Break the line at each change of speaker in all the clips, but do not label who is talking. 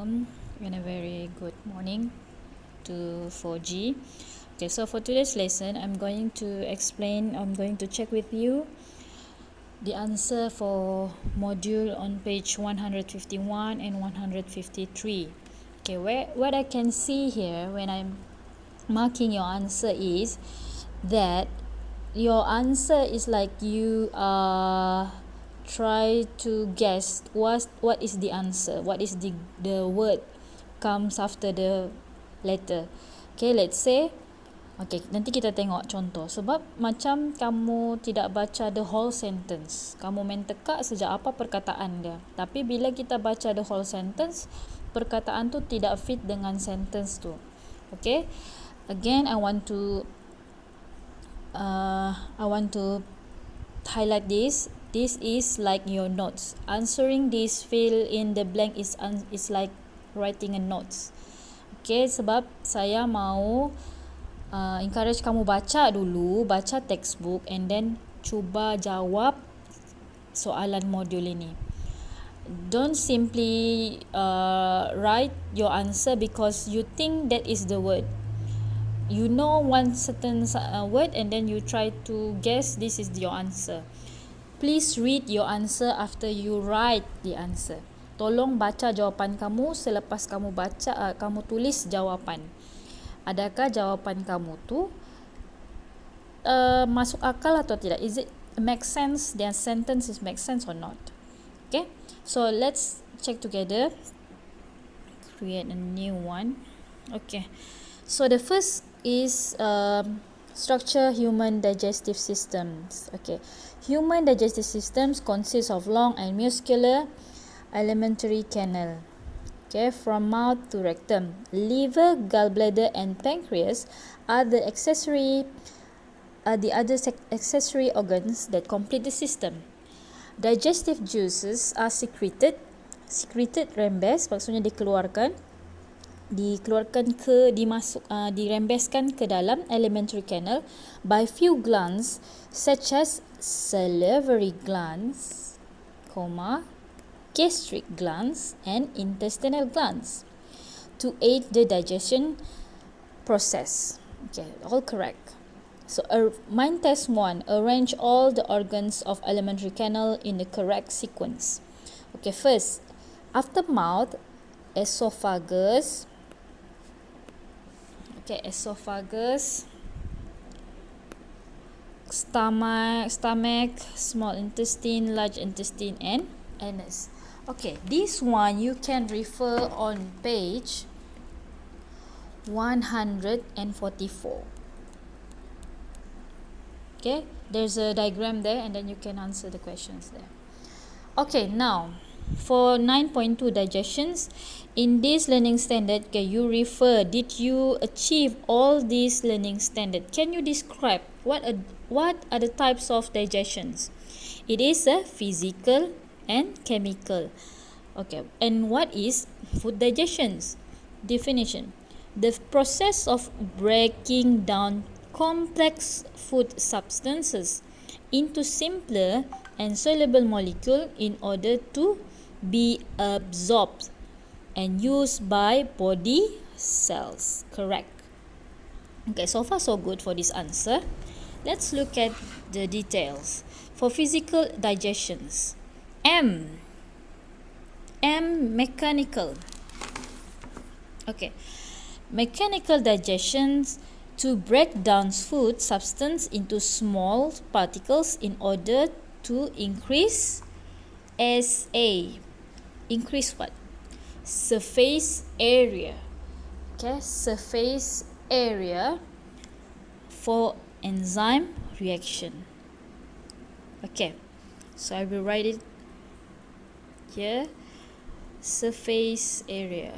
Assalamualaikum and a very good morning to 4G. Okay, so for today's lesson, I'm going to check with you the answer for module on page 151 and 153. Okay, what I can see here when I'm marking your answer is that your answer is like you try to guess what is the answer, what is the word comes after the letter. Okay, let's say, okay, nanti kita tengok contoh. Sebab macam kamu tidak baca the whole sentence, kamu main teka saja apa perkataan dia. Tapi bila kita baca the whole sentence, perkataan tu tidak fit dengan sentence tu. Okay, again I want to highlight this. This is like your notes. Answering this fill in the blank is like writing a notes. Okay, sebab saya mau encourage kamu baca dulu, baca textbook and then cuba jawab soalan modul ini. Don't simply write your answer because you think that is the word. You know one certain word and then you try to guess this is your answer. Please read your answer after you write the answer. Tolong baca jawapan kamu selepas kamu baca kamu tulis jawapan. Adakah jawapan kamu tu masuk akal atau tidak? Is it make sense? Their sentences make sense or not? Okay, so let's check together. Create a new one. Okay, so the first is structure human digestive systems. Okay, human digestive systems consist of long and muscular alimentary canal. Okay, from mouth to rectum. Liver, gallbladder, and pancreas are the accessory organs that complete the system. Digestive juices are secreted rembes, maksudnya dirembeskan ke dalam alimentary canal by few glands such as salivary glands, gastric glands and intestinal glands to aid the digestion process. Okay, all correct. So mind test 1, arrange all the organs of alimentary canal in the correct sequence. Okay, first, after mouth, esophagus, stomach, small intestine, large intestine, and anus. Okay, this one you can refer on page 144. Okay, there's a diagram there and then you can answer the questions there. Okay, now for 9.2 digestions, in this learning standard, okay, you refer, did you achieve all these learning standard? Can you describe what are the types of digestions? It is a physical and chemical. Okay, and what is food digestions? Definition: the process of breaking down complex food substances into simpler and soluble molecule in order to be absorbed and used by body cells. Correct. Okay, so far so good for this answer. Let's look at the details. For physical digestions, M, mechanical. Okay, mechanical digestions, to break down food substance into small particles in order to increase SA. Increase what? Surface area. Okay, surface area for enzyme reaction. Okay, so I will write it here. Surface area.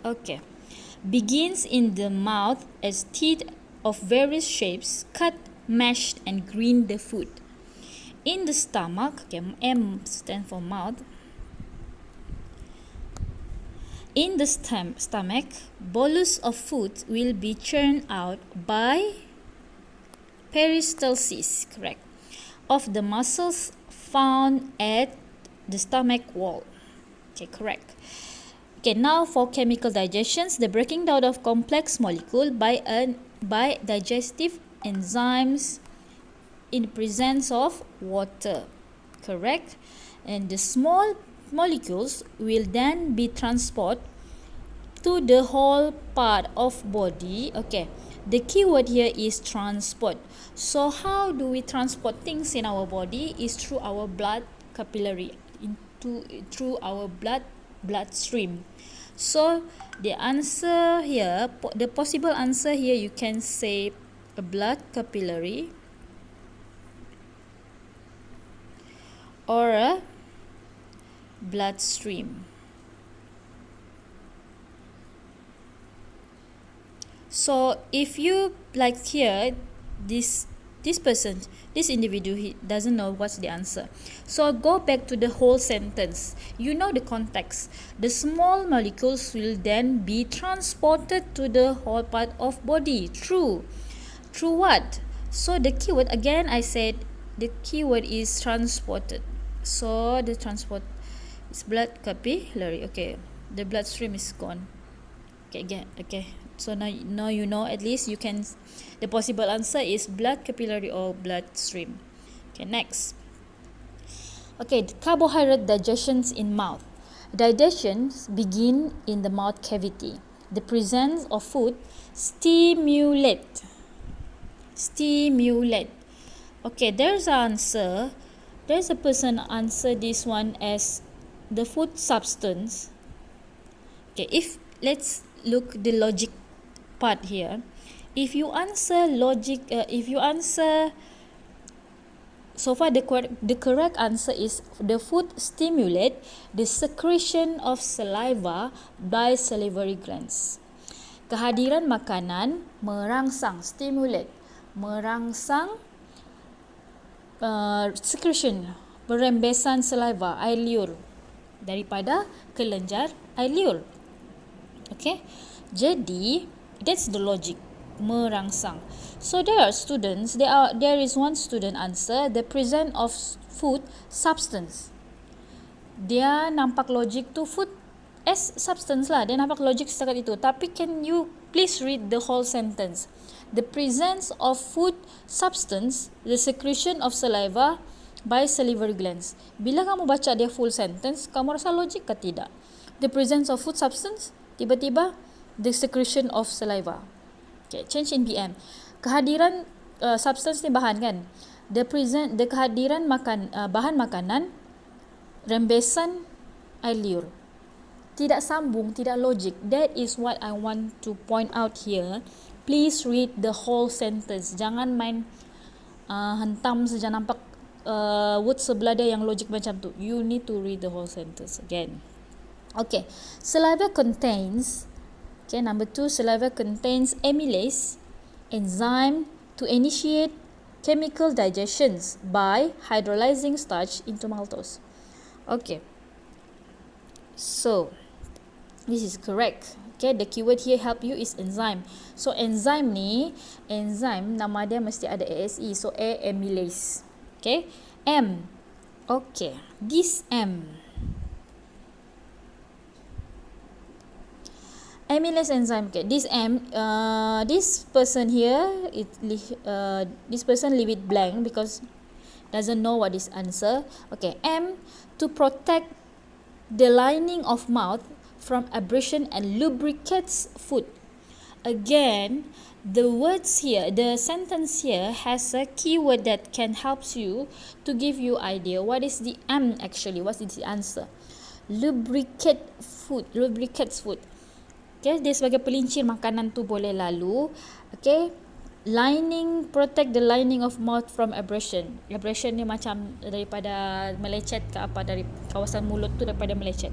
Okay, begins in the mouth as teeth of various shapes cut, mashed and grind the food. In the stomach, okay, M stand for mouth, In the stomach, bolus of food will be churned out by peristalsis, correct, of the muscles found at the stomach wall. Okay, correct. Okay, now for chemical digestions, the breaking down of complex molecule by digestive enzymes in presence of water, correct. And the small molecules will then be transported to the whole part of body. Okay, the key word here is transport. So how do we transport things in our body? Is through our blood capillary, through our bloodstream. So the answer here, the possible answer here, you can say a blood capillary or a bloodstream. So if you like here, this individual, he doesn't know what's the answer. So go back to the whole sentence. You know the context. The small molecules will then be transported to the whole part of body. Through what? So the keyword, again I said, the keyword is transported. So the transport is blood capillary. Okay, the bloodstream is gone. Okay, again, okay. So now you know, at least you can, the possible answer is blood capillary or bloodstream. Okay, next. Okay, carbohydrate digestions in mouth. Digestions begin in the mouth cavity. The presence of food stimulate. Okay, there's an answer. There's a person answer this one as the food substance. Okay, if let's look the logic part here. If you answer so far the correct answer is the food stimulate the secretion of saliva by salivary glands. Kehadiran makanan merangsang, stimulate, merangsang secretion, perembesan saliva, air liur daripada kelenjar air liur. Okay, jadi that's the logic, merangsang. So there is one student answer the presence of food substance. Dia nampak logik tu food as substance lah, dia nampak logik setakat itu. Tapi can you please read the whole sentence? The presence of food substance, the secretion of saliva by salivary glands. Bila kamu baca dia full sentence, kamu rasa logik ke tidak? The presence of food substance, tiba-tiba the secretion of saliva. Okay, change in BM. Kehadiran substance ni bahan kan? The kehadiran bahan makanan, rembesan air liur. Tidak sambung, tidak logik. That is what I want to point out here. Please read the whole sentence. Jangan main hentam saja nampak word sebelah dia yang logik macam tu. You need to read the whole sentence again. Okay, saliva contains, okay, number 2, saliva contains amylase, enzyme to initiate chemical digestions by hydrolyzing starch into maltose. Okay, so this is correct. Okay, the keyword here help you is enzyme. So enzyme nama dia mesti ada ASE. So amylase. Okay, M. Okay, this M. Amylase enzyme. Okay, this this person here, this person leave it blank because doesn't know what is answer. Okay, M, to protect the lining of mouth from abrasion and lubricates food. Again, the words here, the sentence here has a keyword that can helps you to give you idea what is the M actually, what is the answer. Lubricates food. Okay, dia sebagai pelincir makanan tu boleh lalu. Okay, lining, protect the lining of mouth from abrasion. Abrasion ni macam daripada melecet ke apa, dari kawasan mulut tu daripada melecet.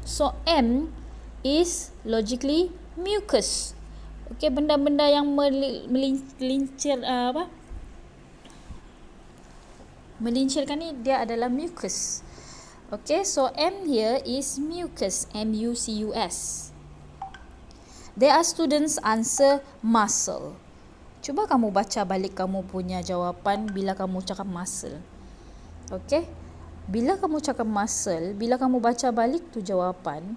So M is logically mucus. Okay, benda-benda yang melincir melincirkan ni dia adalah mucus. Okay, so M here is mucus, M-U-C-U-S. There are students answer muscle. Cuba kamu baca balik kamu punya jawapan bila kamu cakap muscle. Okay? Bila kamu cakap muscle, bila kamu baca balik tu jawapan,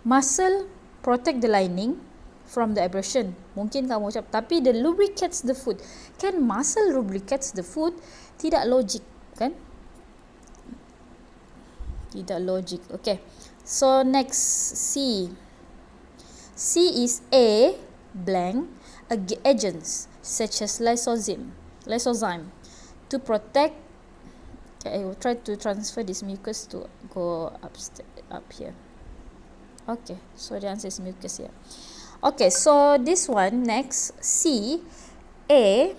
muscle protect the lining from the abrasion. Mungkin kamu ucap, tapi the lubricates the food. Kan muscle lubricates the food? Tidak logik, kan? Tidak logik. Okay. So next, C. C is A blank agents such as lysozyme to protect. Okay, I will try to transfer this mucus to go up here. Okay, so the answer is mucus here. Okay, so this one next, C, A,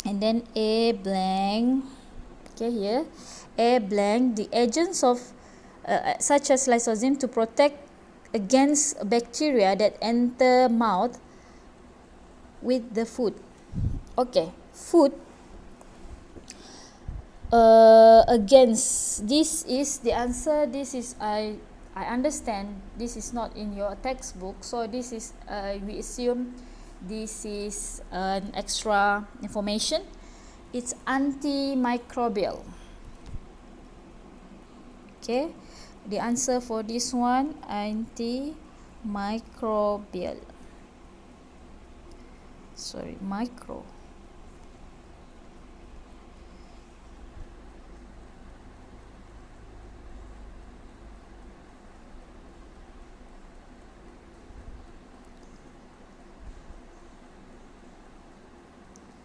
and then A blank. Okay, here A blank, the agents of such as lysozyme to protect against bacteria that enter mouth with the food. Okay, food against, this is the answer. This is I understand this is not in your textbook, so this is we assume this is an extra information. It's antimicrobial. Okay, the answer for this one, antimicrobial. Sorry, micro.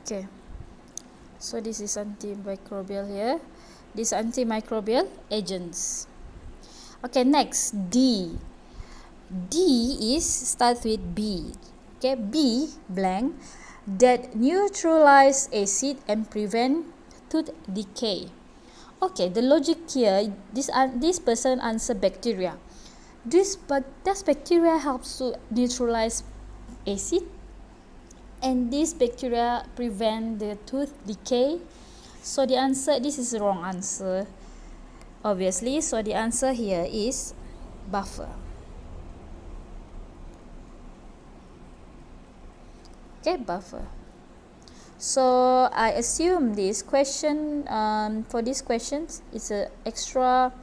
Okay, so this is antimicrobial here. This antimicrobial agents. Okay, next, D. D is start with B. Okay, B blank, that neutralize acid and prevent tooth decay. Okay, the logic here, this person answer bacteria. Does bacteria helps to neutralize acid? And this bacteria prevent the tooth decay? So the answer, this is the wrong answer, obviously. So the answer here is buffer. Okay, buffer. So I assume this question, for these questions, it's a extra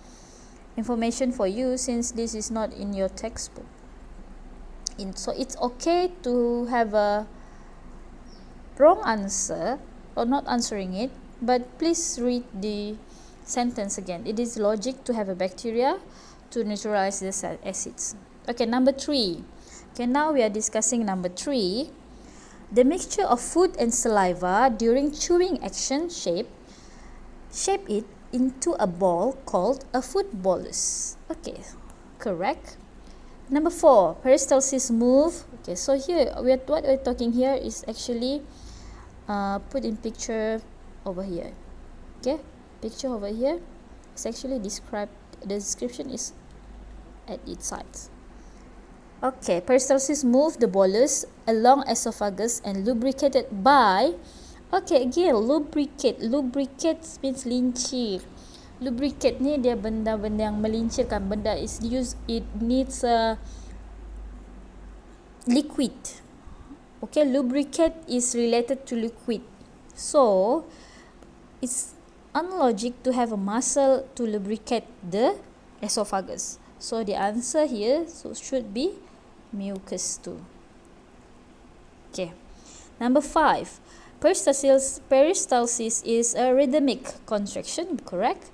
information for you since this is not in your textbook. So it's okay to have a wrong answer or not answering it, but please read the sentence again. It is logic to have a bacteria to neutralize the acids. Okay, number 3. Okay, now we are discussing number 3. The mixture of food and saliva during chewing action shape it into a ball called a food bolus. Okay, correct. Number 4, peristalsis move. Okay, so here what we're talking here is actually put in picture over here. Okay, picture over here is actually described. The description is at its sides. Okay, peristalsis move the bolus along esophagus and lubricated by. Okay, again, lubricate means lincir. Lubricate ni dia benda-benda yang melincirkan. Benda is used, it needs a liquid. Okay, lubricate is related to liquid. So, it's unlogic to have a muscle to lubricate the esophagus. So, the answer here should be mucus too. Okay. Number 5. Peristalsis is a rhythmic contraction, correct?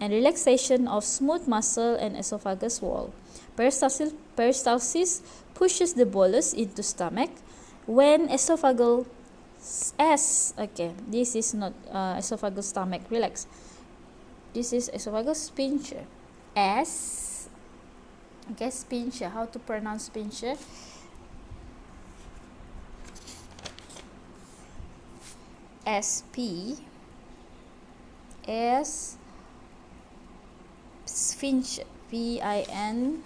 And relaxation of smooth muscle and esophagus wall. Peristalsis pushes the bolus into stomach when esophageal S. Okay, this is not esophageal stomach. Relax. This is esophageal sphincter. S. Okay, sphincter. How to pronounce sphincter? SP. S. Sphincter. VINCTER.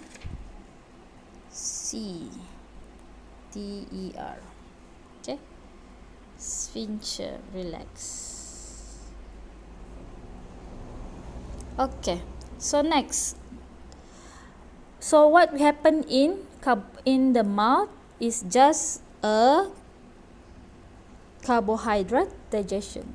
Okay, sphincter. Relax. Okay, so next, So what happen in the mouth is just a carbohydrate digestion.